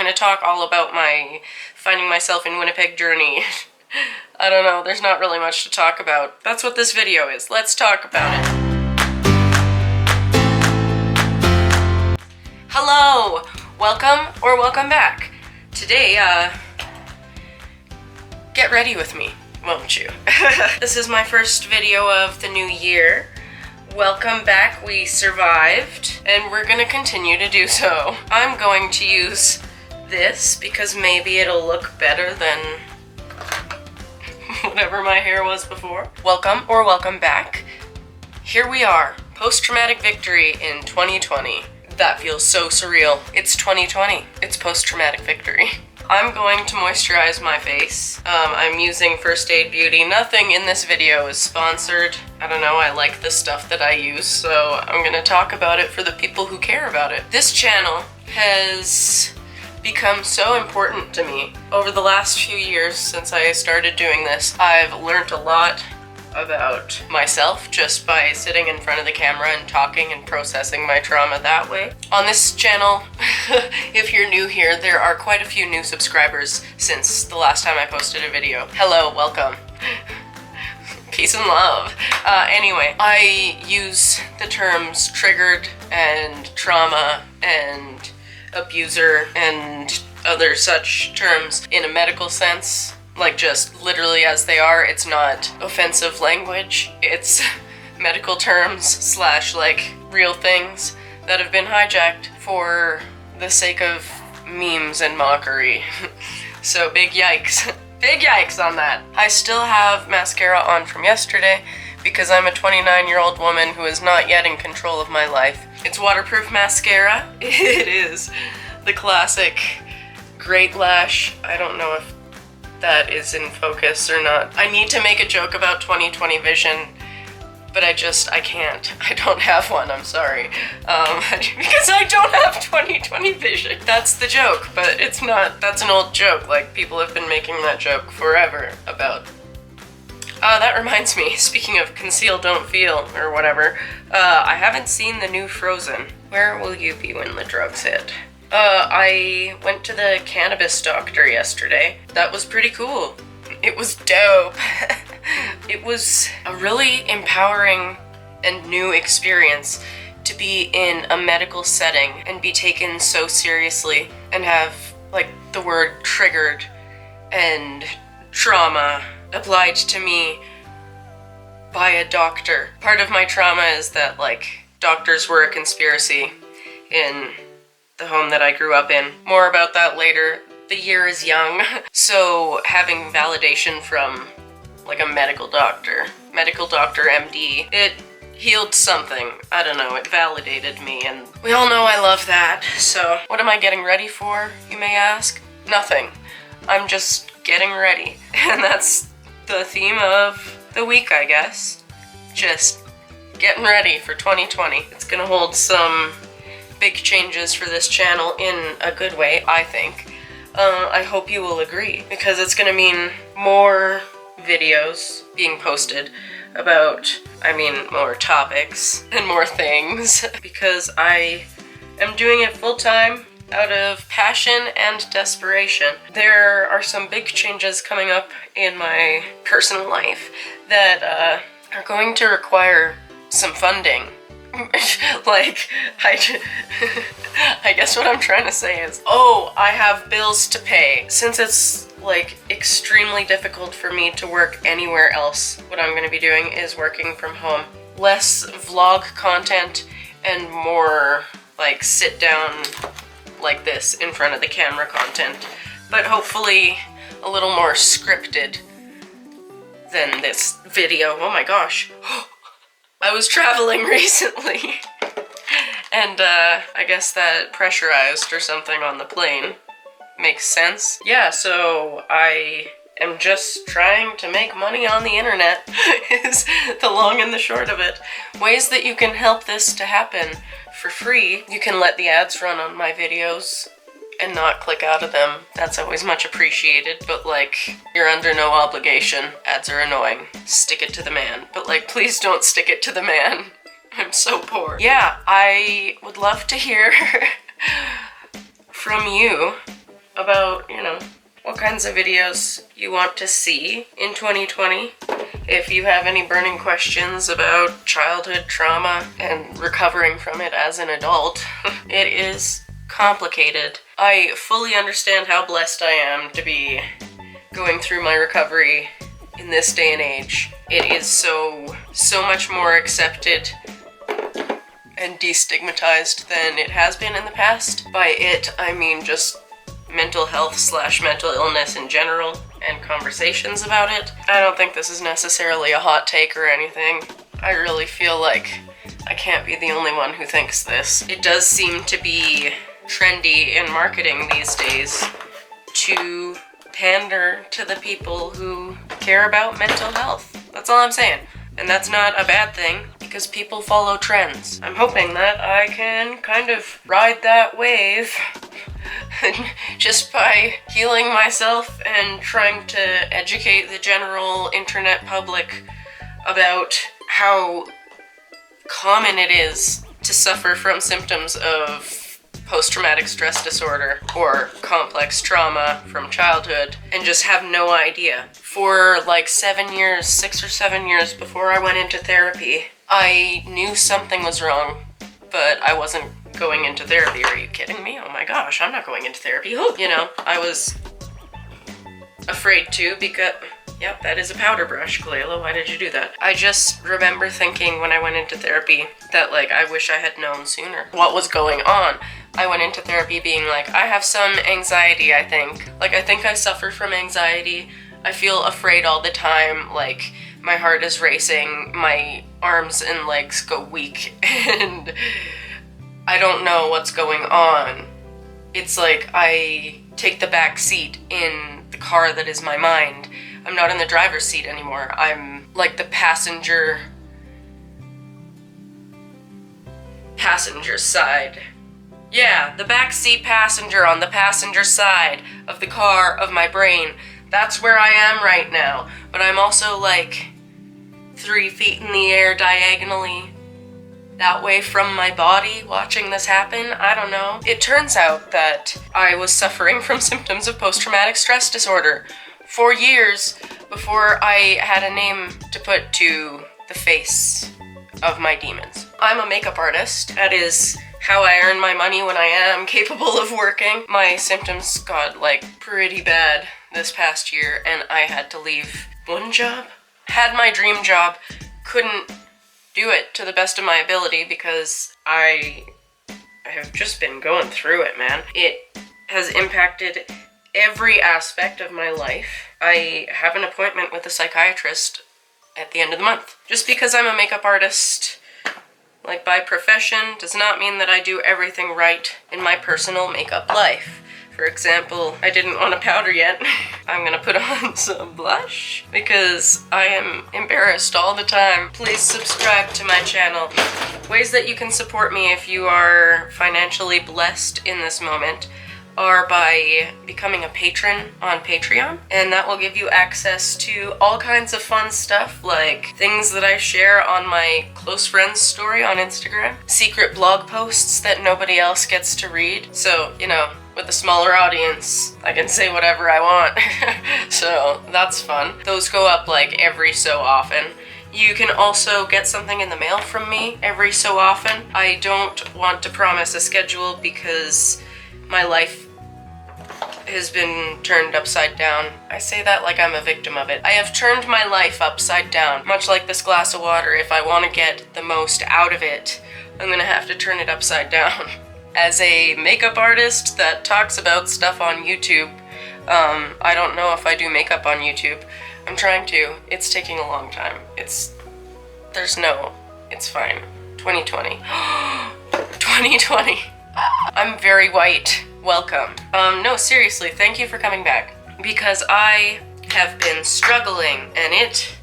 going to talk all about my finding myself in Winnipeg journey. I don't know, there's not really much to talk about. That's what this video is. Let's talk about it. Hello! Welcome or welcome back. Today, get ready with me, won't you? This is my first video of the new year. Welcome back, we survived, and we're gonna continue to do so. I'm going to use this because maybe it'll look better than whatever my hair was before. Welcome or welcome back. Here we are, post-traumatic victory in 2020. That feels so surreal. It's 2020, it's post-traumatic victory. I'm going to moisturize my face. I'm using First Aid Beauty. Nothing in this video is sponsored. I don't know, I like the stuff that I use, so I'm gonna talk about it for the people who care about it. This channel has become so important to me. Over the last few years since I started doing this, I've learned a lot about myself just by sitting in front of the camera and talking and processing my trauma that way. On this channel, if you're new here, there are quite a few new subscribers since the last time I posted a video. Hello, welcome. Peace and love. Anyway, I use the terms triggered and trauma and abuser and other such terms in a medical sense. Like just literally as they are. It's not offensive language. It's medical terms slash like real things that have been hijacked for the sake of memes and mockery. So big yikes. Big yikes on that. I still have mascara on from yesterday because I'm a 29-year-old woman who is not yet in control of my life. It's waterproof mascara. It is the classic Great Lash. I don't know if that is in focus or not. I need to make a joke about 20/20 vision, but I can't. I don't have one, I'm sorry. Because I don't have 20/20 vision. That's the joke, but it's not. That's an old joke. Like, people have been making that joke forever about. That reminds me, speaking of conceal, don't feel, or whatever, I haven't seen the new Frozen. Where will you be when the drugs hit? I went to the cannabis doctor yesterday. That was pretty cool. It was dope. It was a really empowering and new experience to be in a medical setting and be taken so seriously and have, like, the word triggered and trauma applied to me by a doctor. Part of my trauma is that, like, doctors were a conspiracy in the home that I grew up in. More about that later. The year is young, so having validation from like a medical doctor MD, it healed something. I don't know, it validated me, and we all know I love that. So what am I getting ready for, you may ask? Nothing. I'm just getting ready. And that's the theme of the week, I guess. Just getting ready for 2020. It's gonna hold some big changes for this channel in a good way, I think. I hope you will agree, because it's gonna mean more videos being posted about, more topics and more things, because I am doing it full-time out of passion and desperation. There are some big changes coming up in my personal life that are going to require some funding. Like, I guess what I'm trying to say is, I have bills to pay. Since it's, like, extremely difficult for me to work anywhere else, what I'm gonna be doing is working from home. Less vlog content and more, like, sit down like this in front of the camera content. But hopefully a little more scripted than this video. Oh my gosh. I was traveling recently, and I guess that pressurized or something on the plane. Makes sense. Yeah, so I am just trying to make money on the internet, is the long and the short of it. Ways that you can help this to happen for free. You can let the ads run on my videos and not click out of them. That's always much appreciated, but like, you're under no obligation. Ads are annoying. Stick it to the man. But like, please don't stick it to the man. I'm so poor. Yeah, I would love to hear from you about, what kinds of videos you want to see in 2020. If you have any burning questions about childhood trauma and recovering from it as an adult, it is complicated. I fully understand how blessed I am to be going through my recovery in this day and age. It is so much more accepted and destigmatized than it has been in the past. By it, I mean just mental health / mental illness in general and conversations about it. I don't think this is necessarily a hot take or anything. I really feel like I can't be the only one who thinks this. It does seem to be trendy in marketing these days to pander to the people who care about mental health. That's all I'm saying. And that's not a bad thing, because people follow trends. I'm hoping that I can kind of ride that wave just by healing myself and trying to educate the general internet public about how common it is to suffer from symptoms of post-traumatic stress disorder or complex trauma from childhood and just have no idea. For like 6 or 7 years before I went into therapy, I knew something was wrong, but I wasn't going into therapy. Are you kidding me? Oh my gosh, I'm not going into therapy. I was afraid to because... Yep, that is a powder brush, Kalela. Why did you do that? I just remember thinking when I went into therapy that, I wish I had known sooner what was going on. I went into therapy being like, I have some anxiety, I think. I think I suffer from anxiety. I feel afraid all the time. My heart is racing. My arms and legs go weak. And I don't know what's going on. It's like I take the back seat in the car that is my mind. I'm not in the driver's seat anymore. I'm like the passenger side. Yeah, the backseat passenger on the passenger side of the car of my brain. That's where I am right now. But I'm also 3 feet in the air diagonally that way from my body watching this happen. I don't know. It turns out that I was suffering from symptoms of post-traumatic stress disorder for years before I had a name to put to the face of my demons. I'm a makeup artist. That is how I earn my money when I am capable of working. My symptoms got pretty bad this past year and I had to leave one job. Had my dream job, couldn't do it to the best of my ability because I have just been going through it, man. It has impacted every aspect of my life. I have an appointment with a psychiatrist at the end of the month. Just because I'm a makeup artist, by profession, does not mean that I do everything right in my personal makeup life. For example, I didn't want to powder yet. I'm gonna put on some blush because I am embarrassed all the time. Please subscribe to my channel. Ways that you can support me if you are financially blessed in this moment are by becoming a patron on Patreon, and that will give you access to all kinds of fun stuff, like things that I share on my close friends story on Instagram, secret blog posts that nobody else gets to read. So, with a smaller audience, I can say whatever I want. So that's fun. Those go up every so often. You can also get something in the mail from me every so often. I don't want to promise a schedule because my life has been turned upside down. I say that like I'm a victim of it. I have turned my life upside down, much like this glass of water. If I want to get the most out of it, I'm gonna have to turn it upside down. As a makeup artist that talks about stuff on YouTube, I don't know if I do makeup on YouTube. I'm trying to. It's taking a long time. It's fine. 2020. 2020. I'm very white. Welcome. No, seriously, thank you for coming back. Because I have been struggling, and it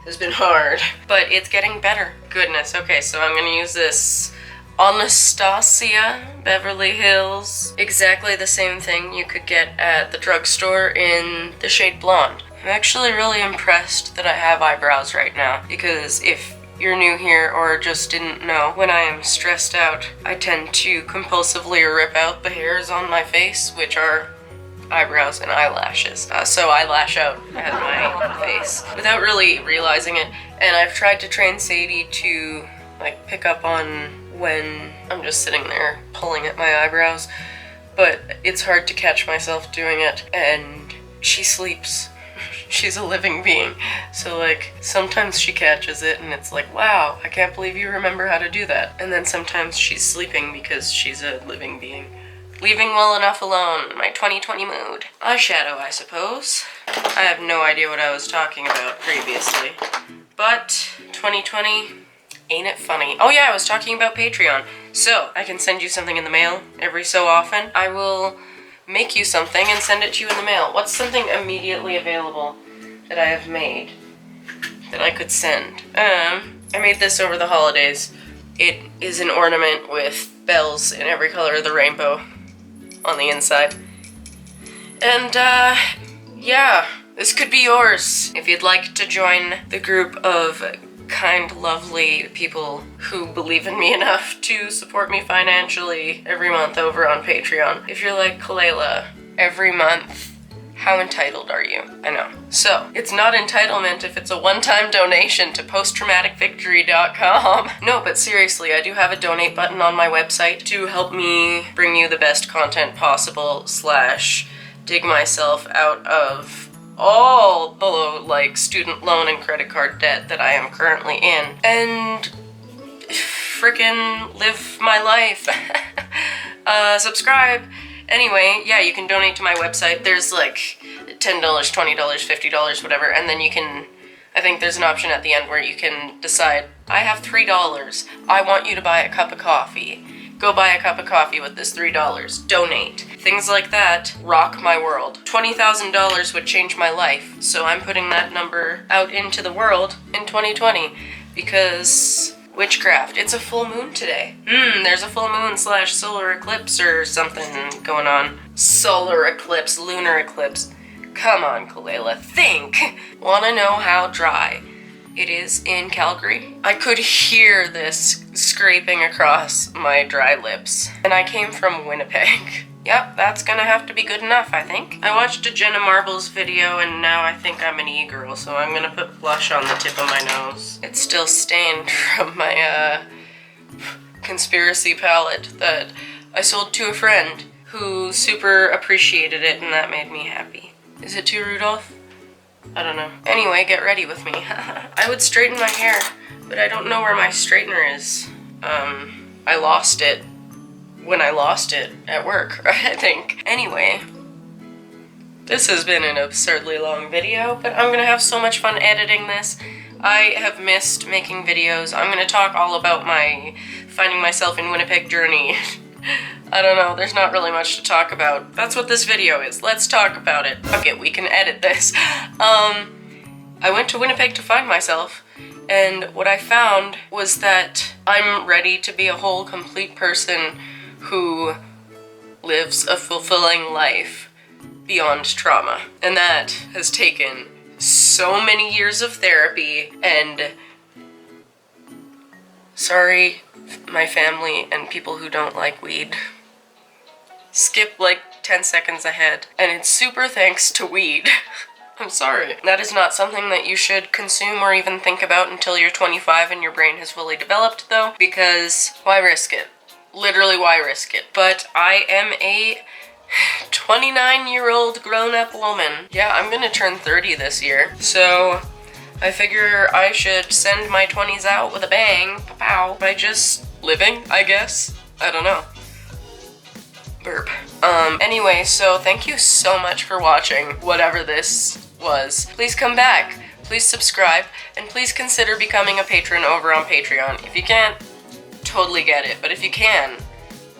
has been hard. But it's getting better. Goodness. Okay, so I'm gonna use this Anastasia Beverly Hills. Exactly the same thing you could get at the drugstore in the shade blonde. I'm actually really impressed that I have eyebrows right now, because if you're new here or just didn't know, when I am stressed out, I tend to compulsively rip out the hairs on my face, which are eyebrows and eyelashes. So I lash out at my face without really realizing it. And I've tried to train Sadie to like pick up on when I'm just sitting there pulling at my eyebrows, but it's hard to catch myself doing it, and she sleeps. She's a living being, so like sometimes she catches it and it's like, wow, I can't believe you remember how to do that. And then sometimes she's sleeping because she's a living being. Leaving well enough alone, my 2020 mood. Eyeshadow, I suppose. I have no idea what I was talking about previously, but 2020, ain't it funny? Oh yeah, I was talking about Patreon. So, I can send you something in the mail every so often. I will make you something and send it to you in the mail. What's something immediately available that I have made that I could send? I made this over the holidays. It is an ornament with bells in every color of the rainbow on the inside. And, yeah, this could be yours if you'd like to join the group of kind, lovely people who believe in me enough to support me financially every month over on Patreon. If you're like, Kalela, every month, how entitled are you? I know. So, it's not entitlement if it's a one-time donation to posttraumaticvictory.com. No, but seriously, I do have a donate button on my website to help me bring you the best content possible / dig myself out of all the like student loan and credit card debt that I am currently in and frickin' live my life. Subscribe. Anyway, yeah, you can donate to my website. There's like $10, $20, $50, whatever, and then you can, I think there's an option at the end where you can decide, I have $3. I want you to buy a cup of coffee. Go buy a cup of coffee with this $3. Donate. Things like that rock my world. $20,000 would change my life, so I'm putting that number out into the world in 2020 because witchcraft. It's a full moon today. There's a full moon / solar eclipse or something going on. Solar eclipse, lunar eclipse. Come on, Kalela, think. Wanna know how dry it is in Calgary? I could hear this scraping across my dry lips. And I came from Winnipeg. Yep, that's gonna have to be good enough, I think. I watched a Jenna Marbles video and now I think I'm an e-girl, so I'm gonna put blush on the tip of my nose. It's still stained from my, conspiracy palette that I sold to a friend who super appreciated it, and that made me happy. Is it too Rudolph? I don't know. Anyway, get ready with me. I would straighten my hair, but I don't know where my straightener is. I lost it when I lost it at work, I think. Anyway, this has been an absurdly long video, but I'm gonna have so much fun editing this. I have missed making videos. I'm gonna talk all about my finding myself in Winnipeg journey. I don't know, there's not really much to talk about. That's what this video is. Let's talk about it. Fuck it, we can edit this. I went to Winnipeg to find myself, and what I found was that I'm ready to be a whole, complete person who lives a fulfilling life beyond trauma. And that has taken so many years of therapy, and sorry, my family and people who don't like weed. Skip like 10 seconds ahead. And it's super thanks to weed. I'm sorry. That is not something that you should consume or even think about until you're 25 and your brain has fully developed, though, because why risk it? Literally, why risk it? But I am a 29-year-old grown-up woman. Yeah, I'm gonna turn 30 this year, so I figure I should send my 20s out with a bang, pow, by just living, I guess. I don't know. Burp. Anyway, so thank you so much for watching whatever this was. Please come back, please subscribe, and please consider becoming a patron over on Patreon. If you can't, totally get it, but if you can,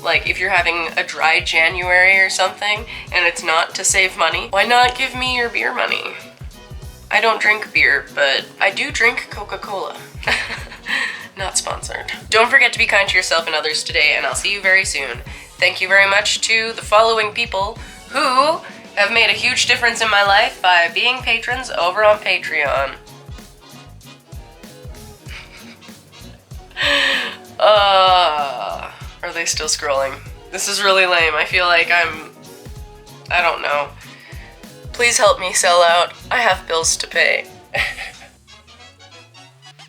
like if you're having a dry January or something, and it's not to save money, why not give me your beer money? I don't drink beer, but I do drink Coca-Cola. Not sponsored. Don't forget to be kind to yourself and others today, and I'll see you very soon. Thank you very much to the following people who have made a huge difference in my life by being patrons over on Patreon. Are they still scrolling? This is really lame. I feel like I'm I don't know. Please help me sell out. I have bills to pay.